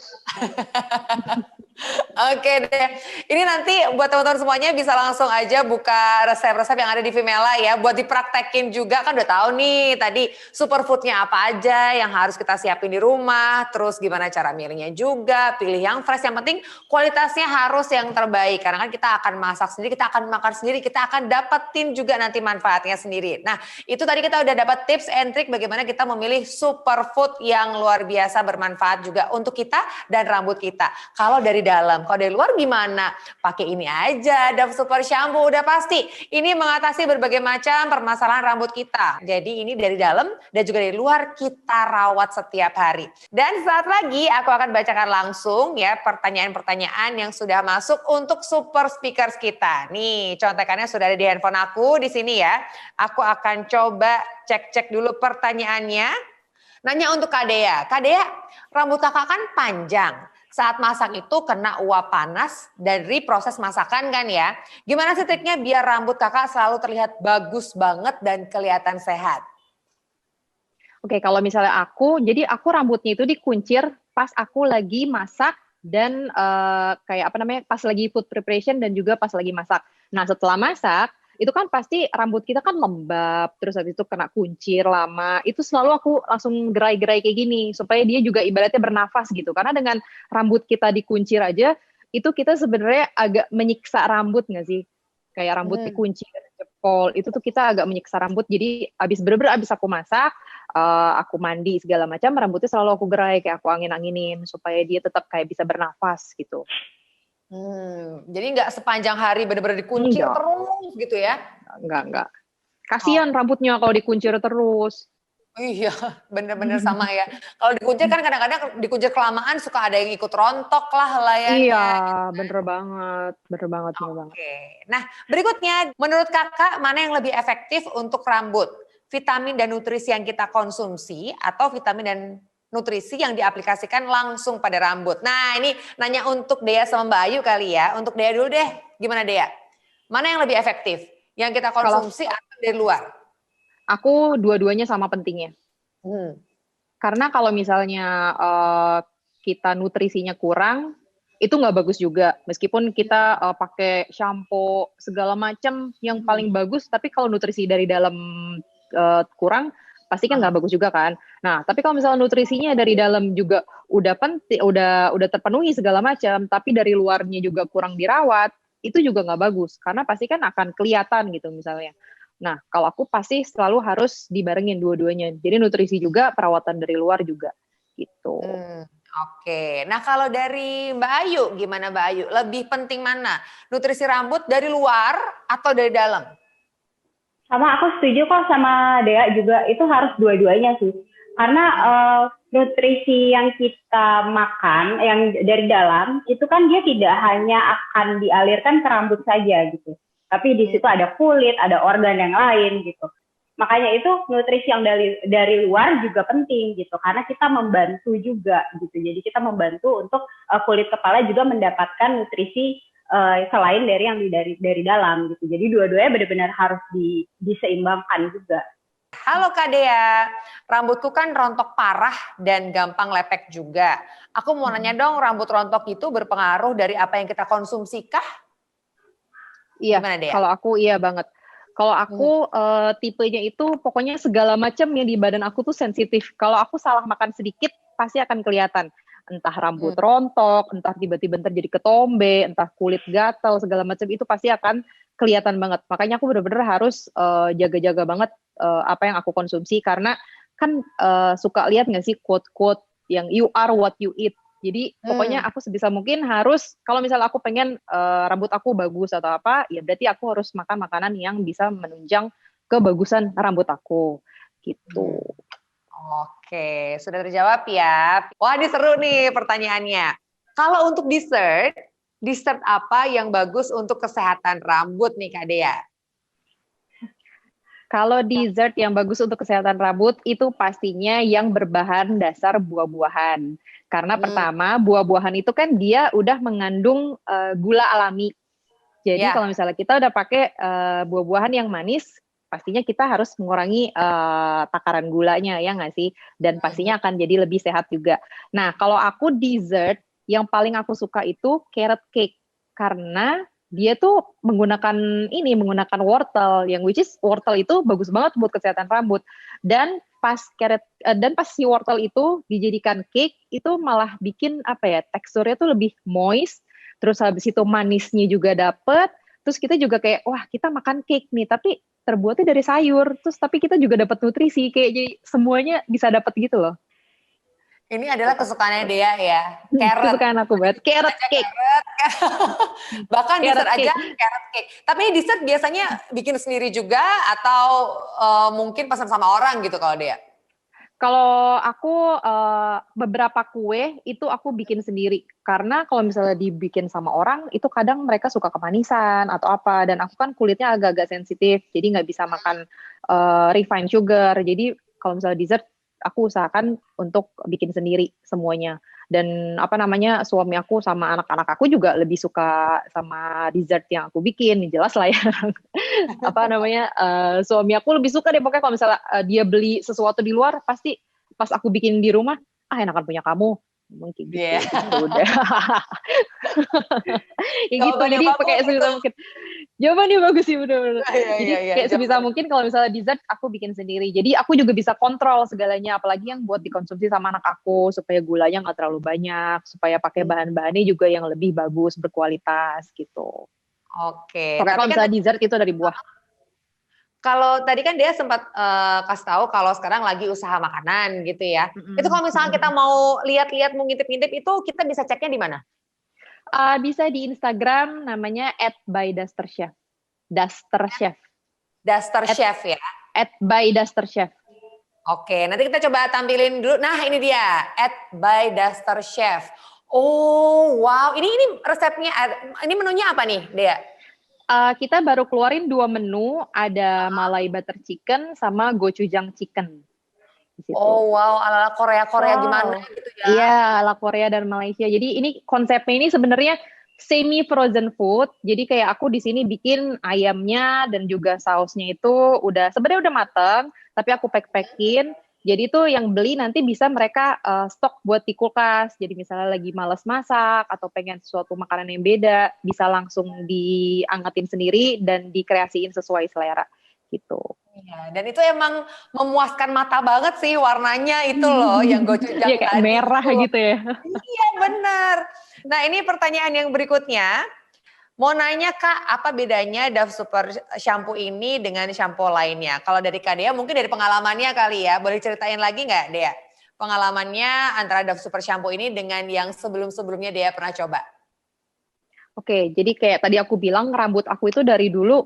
Oke deh, ini nanti buat teman-teman semuanya bisa langsung aja buka resep-resep yang ada di Vimela ya, buat dipraktekin juga, kan udah tahu nih tadi superfoodnya apa aja yang harus kita siapin di rumah, terus gimana cara milihnya juga, pilih yang fresh, yang penting kualitasnya harus yang terbaik, karena kan kita akan masak sendiri, kita akan makan sendiri, kita akan dapetin juga nanti manfaatnya sendiri. Nah itu tadi kita udah dapat tips and trick bagaimana kita memilih superfood yang luar biasa bermanfaat juga untuk kita dan rambut kita. Kalau dari dalam, kalau dari luar gimana? Pakai ini aja, Dove Super Shampoo udah pasti. Ini mengatasi berbagai macam permasalahan rambut kita. Jadi ini dari dalam dan juga dari luar kita rawat setiap hari. Dan saat lagi aku akan bacakan langsung ya pertanyaan-pertanyaan yang sudah masuk untuk super speakers kita. Nih, contekannya sudah ada di handphone aku di sini ya. Aku akan coba cek-cek dulu pertanyaannya. Nanya untuk Kak Dea. Kak Dea, rambut kakak kan panjang. Saat masak itu kena uap panas dari proses masakan kan ya. Gimana sih triknya biar rambut kakak selalu terlihat bagus banget dan kelihatan sehat? Oke, kalau misalnya jadi aku rambutnya itu dikuncir pas aku lagi masak dan kayak apa namanya, pas lagi food preparation dan juga pas lagi masak. Nah setelah masak, itu kan pasti rambut kita kan lembab, terus habis itu kena kuncir lama, itu selalu aku langsung gerai-gerai kayak gini, supaya dia juga ibaratnya bernafas gitu, karena dengan rambut kita dikuncir aja, itu kita sebenarnya agak menyiksa rambut nggak sih? Kayak rambut dikuncir, jempol, itu tuh kita agak menyiksa rambut, jadi abis aku masak, aku mandi segala macam, rambutnya selalu aku gerai, kayak aku angin-anginin, supaya dia tetap kayak bisa bernafas gitu. Jadi nggak sepanjang hari benar-benar dikuncir terus gitu ya? Enggak. Kasihan rambutnya kalau dikuncir terus. Iya, bener-bener sama ya. Kalau dikuncir kan kadang-kadang dikuncir kelamaan suka ada yang ikut rontok lah layaknya. Iya, bener banget. Oke. Nah, berikutnya menurut kakak mana yang lebih efektif untuk rambut? Vitamin dan nutrisi yang kita konsumsi atau vitamin dan nutrisi yang diaplikasikan langsung pada rambut? Nah, ini nanya untuk Dea sama Mbak Ayu kali ya. Untuk Dea dulu deh. Gimana Dea? Mana yang lebih efektif? Yang kita konsumsi atau dari luar? Aku dua-duanya sama pentingnya. Karena kalau misalnya kita nutrisinya kurang, itu nggak bagus juga. Meskipun kita pakai shampoo segala macam yang paling bagus, tapi kalau nutrisi dari dalam kurang, pasti kan nggak bagus juga kan. Nah, tapi kalau misalnya nutrisinya dari dalam juga udah terpenuhi segala macam, tapi dari luarnya juga kurang dirawat, itu juga nggak bagus. Karena pasti kan akan kelihatan gitu misalnya. Nah, kalau aku pasti selalu harus dibarengin dua-duanya. Jadi nutrisi juga, perawatan dari luar juga gitu. Oke, nah kalau dari Mbak Ayu, gimana Mbak Ayu? Lebih penting mana? Nutrisi rambut dari luar atau dari dalam? Sama, aku setuju kok sama Dea juga, itu harus dua-duanya sih. Karena nutrisi yang kita makan, yang dari dalam, itu kan dia tidak hanya akan dialirkan ke rambut saja gitu. Tapi di situ ada kulit, ada organ yang lain gitu. Makanya itu nutrisi yang dari luar juga penting gitu, karena kita membantu juga gitu. Jadi kita membantu untuk kulit kepala juga mendapatkan nutrisi selain dari yang dari dalam gitu. Jadi dua-duanya benar-benar harus diseimbangkan juga. Halo Kak Dea, rambutku kan rontok parah dan gampang lepek juga. Aku mau nanya dong, rambut rontok itu berpengaruh dari apa yang kita konsumsi kah? Iya, kalau aku iya banget. Kalau aku tipenya itu pokoknya segala macam yang di badan aku tuh sensitif. Kalau aku salah makan sedikit pasti akan kelihatan. Entah rambut rontok, entah tiba-tiba terjadi ketombe, entah kulit gatal, segala macam itu pasti akan kelihatan banget. Makanya aku benar-benar harus jaga-jaga banget apa yang aku konsumsi. Karena kan suka lihat nggak sih quote-quote yang you are what you eat. Jadi pokoknya aku sebisa mungkin harus, kalau misalnya aku pengen rambut aku bagus atau apa, ya berarti aku harus makan makanan yang bisa menunjang kebagusan rambut aku, gitu. Oke, sudah terjawab ya. Wah, ini seru nih pertanyaannya. Kalau untuk dessert apa yang bagus untuk kesehatan rambut nih Kak Dea? Kalau dessert yang bagus untuk kesehatan rambut itu pastinya yang berbahan dasar buah-buahan. Karena pertama, buah-buahan itu kan dia udah mengandung gula alami. Jadi kalau misalnya kita udah pakai buah-buahan yang manis, pastinya kita harus mengurangi takaran gulanya ya nggak sih? Dan pastinya akan jadi lebih sehat juga. Nah, kalau aku dessert yang paling aku suka itu carrot cake karena dia tuh menggunakan wortel yang which is wortel itu bagus banget buat kesehatan rambut. Dan pas si wortel itu dijadikan cake itu malah bikin teksturnya tuh lebih moist, terus habis itu manisnya juga dapet, terus kita juga kayak wah kita makan cake nih tapi terbuatnya dari sayur, terus tapi kita juga dapat nutrisi, kayak jadi semuanya bisa dapat gitu loh. Ini adalah kesukaannya Dea ya, carrot. Kesukaan aku banget, carrot cake. Bahkan dessert Carrot aja cake. carrot cake. Tapi dessert biasanya bikin sendiri juga atau mungkin pesan sama orang gitu kalau Dea? Kalau aku beberapa kue itu aku bikin sendiri karena kalau misalnya dibikin sama orang itu kadang mereka suka kemanisan atau apa, dan aku kan kulitnya agak-agak sensitif jadi nggak bisa makan refined sugar. Jadi kalau misalnya dessert aku usahakan untuk bikin sendiri semuanya. Dan suami aku sama anak-anak aku juga lebih suka sama dessert yang aku bikin, jelas lah ya. Suami aku lebih suka deh pokoknya kalau misalnya dia beli sesuatu di luar pasti pas aku bikin di rumah enakan punya kamu mungkin gitu. Yeah. Gitu udah. Ya gitu, jadi pakai sebisa mungkin. Jawabannya bagus sih, bener-bener. Jadi kayak sebisa mungkin kalau misalnya dessert aku bikin sendiri. Jadi aku juga bisa kontrol segalanya, apalagi yang buat dikonsumsi sama anak aku supaya gulanya nggak terlalu banyak, supaya pakai bahan-bahannya juga yang lebih bagus, berkualitas gitu. Oke. Pokoknya kalau misalnya dessert itu dari buah. Kalau tadi kan dia sempat kasih tahu kalau sekarang lagi usaha makanan gitu ya. Itu kalau misalnya kita mau lihat-lihat, mau ngintip-ngintip itu kita bisa ceknya di mana? Bisa di Instagram namanya @bydusterchef. Dusterchef. Dusterchef ya. @bydusterchef. Oke, nanti kita coba tampilin dulu. Nah, ini dia @bydusterchef. Oh, wow. Ini resepnya, ini menunya apa nih, Dea? Kita baru keluarin 2 menu, ada Malai butter chicken sama gochujang chicken. Oh wow, ala Korea gimana gitu ya? Iya, ala Korea dan Malaysia. Jadi ini konsepnya ini sebenarnya semi frozen food. Jadi kayak aku di sini bikin ayamnya dan juga sausnya itu sebenarnya udah mateng, tapi aku pack-packin. Jadi itu yang beli nanti bisa mereka stok buat di kulkas. Jadi misalnya lagi malas masak atau pengen sesuatu makanan yang beda, bisa langsung diangetin sendiri dan dikreasiin sesuai selera gitu. Iya, dan itu emang memuaskan mata banget sih warnanya itu loh yang gochujang iya, kayak merah itu. Gitu ya. Iya benar. Nah ini pertanyaan yang berikutnya. Mau nanya Kak, apa bedanya Dove Super Shampoo ini dengan shampoo lainnya? Kalau dari Kak Dea mungkin dari pengalamannya kali ya. Boleh ceritain lagi nggak Dea? Pengalamannya antara Dove Super Shampoo ini dengan yang sebelum-sebelumnya Dea pernah coba? Oke, jadi kayak tadi aku bilang rambut aku itu dari dulu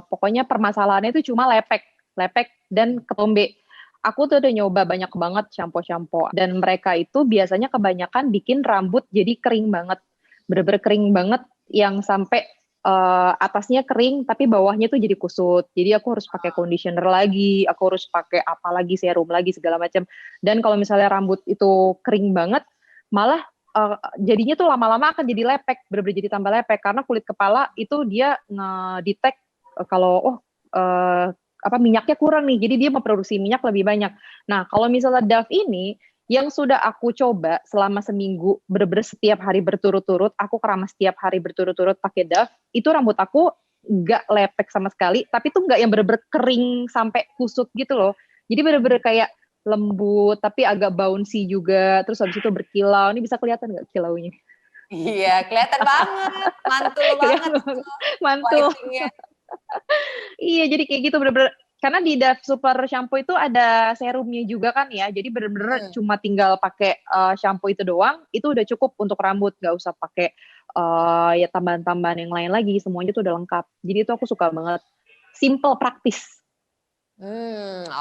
pokoknya permasalahannya itu cuma lepek dan ketombe. Aku tuh udah nyoba banyak banget shampoo dan mereka itu biasanya kebanyakan bikin rambut jadi kering banget, bener-bener kering banget yang sampai atasnya kering tapi bawahnya tuh jadi kusut. Jadi aku harus pakai conditioner lagi, aku harus pakai apa lagi, serum lagi segala macam. Dan kalau misalnya rambut itu kering banget, malah jadinya tuh lama-lama akan jadi lepek, bener-bener jadi tambah lepek karena kulit kepala itu dia ngedetect kalau minyaknya kurang nih, jadi dia memproduksi minyak lebih banyak. Nah kalau misalnya Dove ini yang sudah aku coba selama seminggu, bener-bener setiap hari berturut-turut, aku keramas setiap hari berturut-turut pakai Dove, itu rambut aku nggak lepek sama sekali, tapi tuh nggak yang bener-bener kering sampai kusut gitu loh. Jadi bener-bener kayak lembut tapi agak bouncy juga, terus habis itu berkilau. Ini bisa kelihatan nggak kilaunya? Iya, kelihatan banget, mantul banget. Mantul. Iya, jadi kayak gitu bener-bener. Karena di Dove Super Shampoo itu ada serumnya juga kan ya, jadi bener-bener cuma tinggal pakai shampoo itu doang, itu udah cukup untuk rambut, nggak usah pakai ya tambahan-tambahan yang lain lagi, semuanya tuh udah lengkap. Jadi itu aku suka banget, simple, praktis.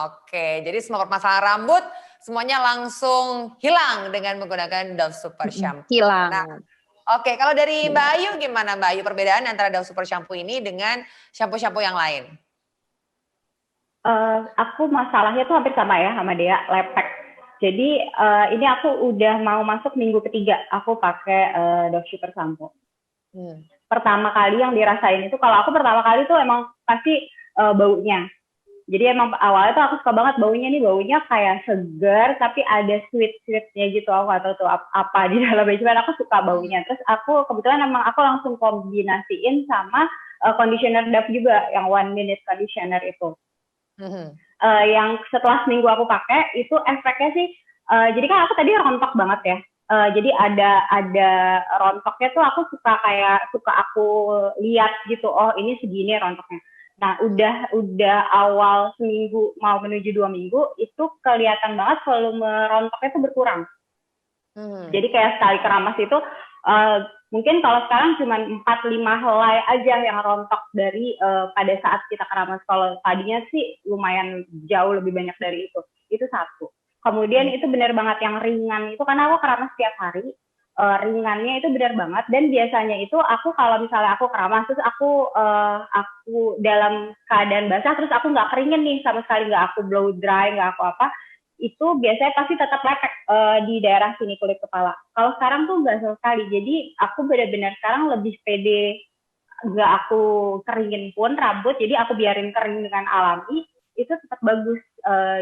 Oke. Jadi semua permasalahan rambut semuanya langsung hilang dengan menggunakan Dove Super Shampoo. Hilang. Nah, oke, kalau dari Mbak Ayu gimana Mbak Ayu perbedaan antara Dove Super Shampoo ini dengan shampoo-shampoo yang lain? Aku masalahnya tuh hampir sama ya sama Dea, lepek. Jadi ini aku udah mau masuk minggu ketiga aku pakai Dove Super Shampoo. Pertama kali yang dirasain itu, kalau aku pertama kali tuh emang pasti baunya. Jadi emang awalnya tuh aku suka banget baunya kayak segar tapi ada sweet-sweetnya gitu. Aku gak tahu tuh apa di dalamnya, cuman aku suka baunya. Terus aku kebetulan emang aku langsung kombinasiin sama conditioner Dove juga, yang 1 minute conditioner itu. Yang setelah seminggu aku pakai itu efeknya sih, jadi kan aku tadi rontok banget ya. Jadi ada rontoknya tuh aku suka aku lihat gitu, oh ini segini rontoknya. Nah, udah awal seminggu mau menuju 2 minggu itu kelihatan banget volume rontoknya tuh berkurang. Jadi kayak sekali keramas itu mungkin kalau sekarang cuma 4-5 helai aja yang rontok dari pada saat kita keramas. Kalau tadinya sih lumayan jauh lebih banyak dari itu. Itu satu. Kemudian itu benar banget yang ringan itu, karena aku keramas setiap hari. Ringannya itu benar banget, dan biasanya itu aku kalau misalnya aku keramas terus aku dalam keadaan basah terus aku nggak keringin nih sama sekali, nggak aku blow dry, nggak aku apa, itu biasanya pasti tetap lepek di daerah sini kulit kepala. Kalau sekarang tuh nggak sama sekali, jadi aku benar-benar sekarang lebih pede, nggak aku keringin pun rambut, jadi aku biarin kering dengan alami, itu tetap bagus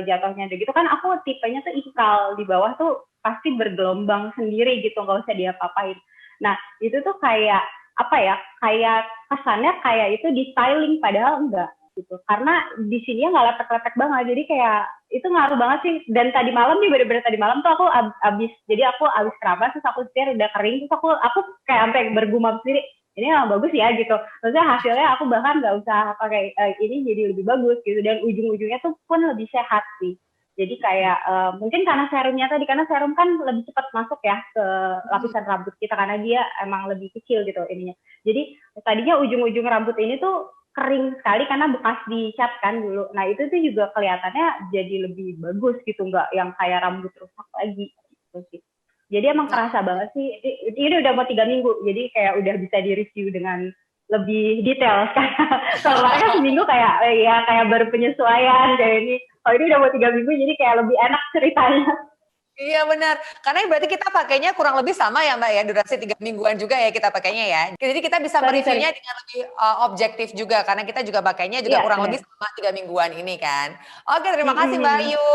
jatuhnya. Gitu kan aku tipenya tuh ikal, di bawah tuh pasti bergelombang sendiri gitu, nggak usah diapa-apain. Nah itu tuh kayak apa ya, kayak kesannya kayak itu di styling, padahal enggak gitu, karena di sini nggak lepek-lepek banget, jadi kayak itu ngaruh banget sih. Dan tadi malam nih, bener-bener tadi malam tuh aku abis keramas terus aku setir udah kering, terus aku kayak sampai bergumam sendiri, ini emang bagus ya gitu. Maksudnya hasilnya aku bahkan nggak usah pakai ini jadi lebih bagus gitu, dan ujung-ujungnya tuh pun lebih sehat sih. Jadi kayak mungkin karena serumnya tadi, karena serum kan lebih cepat masuk ya ke lapisan rambut kita karena dia emang lebih kecil gitu ininya. Jadi tadinya ujung-ujung rambut ini tuh kering sekali karena bekas dicat kan dulu. Nah itu tuh juga kelihatannya jadi lebih bagus gitu, nggak yang kayak rambut rusak lagi gitu sih. Jadi emang kerasa banget sih. Ini udah mau 3 minggu, jadi kayak udah bisa di-review dengan lebih detail. Kalau mereka seminggu kayak baru penyesuaian kayak ini. Oh ini udah mau 3 minggu, jadi kayak lebih enak ceritanya. Iya benar, karena berarti kita pakainya kurang lebih sama ya Mbak ya, durasi 3 mingguan juga ya kita pakainya ya. Jadi kita bisa mereviewnya dengan lebih objektif juga, karena kita juga pakainya juga kurang lebih sama 3 mingguan ini kan. Oke, terima kasih Mbak Ayu.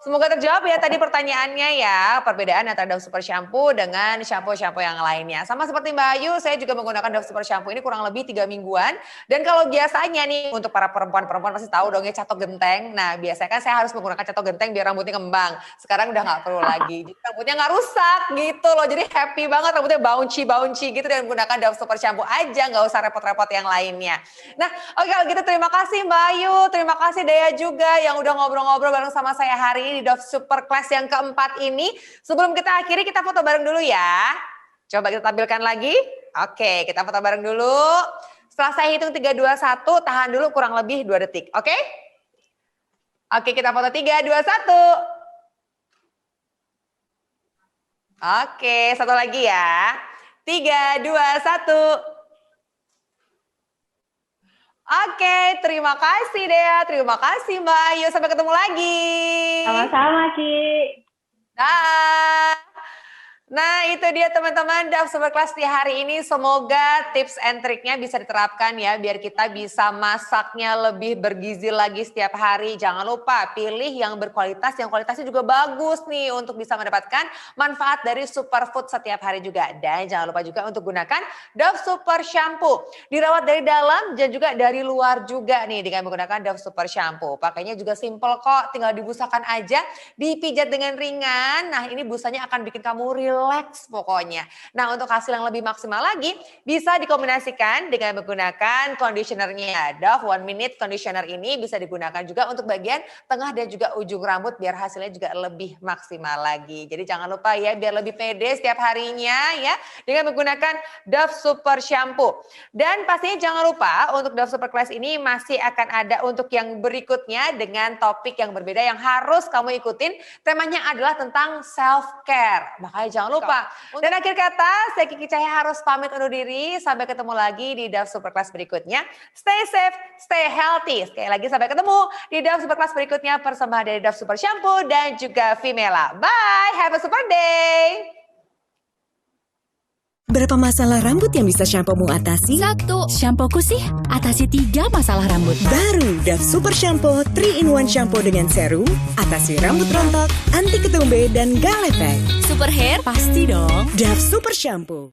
Semoga terjawab ya tadi pertanyaannya ya, perbedaan antara Dove Super Shampoo dengan shampoo-shampoo yang lainnya. Sama seperti Mbak Ayu, saya juga menggunakan Dove Super Shampoo ini kurang lebih 3 mingguan. Dan kalau biasanya nih, untuk para perempuan-perempuan pasti tahu dong ya catok genteng. Nah biasanya kan saya harus menggunakan catok genteng biar rambutnya kembang. Sekarang udah nggak perlu lagi, jadi rambutnya nggak rusak gitu loh, jadi happy banget, rambutnya bouncy gitu dengan menggunakan Dove Super Shampoo aja, nggak usah repot-repot yang lainnya. Nah oke, kalau gitu terima kasih Mbak Ayu, terima kasih Dea juga yang udah ngobrol-ngobrol bareng sama saya hari ini di Dove Super Class yang keempat ini. Sebelum kita akhiri, kita foto bareng dulu ya, coba kita tampilkan lagi. Oke, kita foto bareng dulu. Setelah saya hitung 3, 2, 1, tahan dulu kurang lebih 2 detik, oke? Oke, kita foto 3, 2, 1. Oke, satu lagi ya. 3, 2, 1. Oke, terima kasih Dea, terima kasih Mbak Ayu. Sampai ketemu lagi. Sama-sama Ki. Dah. Nah itu dia teman-teman Dove Super Class di hari ini, semoga tips and triknya bisa diterapkan ya biar kita bisa masaknya lebih bergizi lagi setiap hari. Jangan lupa pilih yang berkualitas, yang kualitasnya juga bagus nih untuk bisa mendapatkan manfaat dari superfood setiap hari juga. Dan jangan lupa juga untuk gunakan Dove Super Shampoo, dirawat dari dalam dan juga dari luar juga nih dengan menggunakan Dove Super Shampoo. Pakainya juga simple kok, tinggal dibusakan aja, dipijat dengan ringan. Nah ini busanya akan bikin kamu relax pokoknya. Nah untuk hasil yang lebih maksimal lagi bisa dikombinasikan dengan menggunakan conditionernya. Dove 1 Minute Conditioner ini bisa digunakan juga untuk bagian tengah dan juga ujung rambut biar hasilnya juga lebih maksimal lagi. Jadi jangan lupa ya biar lebih pede setiap harinya ya dengan menggunakan Dove Super Shampoo. Dan pastinya jangan lupa untuk Dove Super Class ini masih akan ada untuk yang berikutnya dengan topik yang berbeda yang harus kamu ikutin. Temanya adalah tentang self care. Makanya jangan lupa. Dan akhir kata, saya Kiki Cahya harus pamit undur diri. Sampai ketemu lagi di Dove Super Class berikutnya. Stay safe, stay healthy. Sekali lagi sampai ketemu di Dove Super Class berikutnya. Persembahan dari Dove Super Shampoo dan juga Vimela. Bye, have a super day. Berapa masalah rambut yang bisa shampoomu atasi? 1. Shampooku sih atasi 3 masalah rambut. Baru Dove Super Shampoo 3-in-1 shampoo dengan serum, atasi rambut rontok, anti ketumbe, dan gel efek. Super hair pasti dong. Dove Super Shampoo.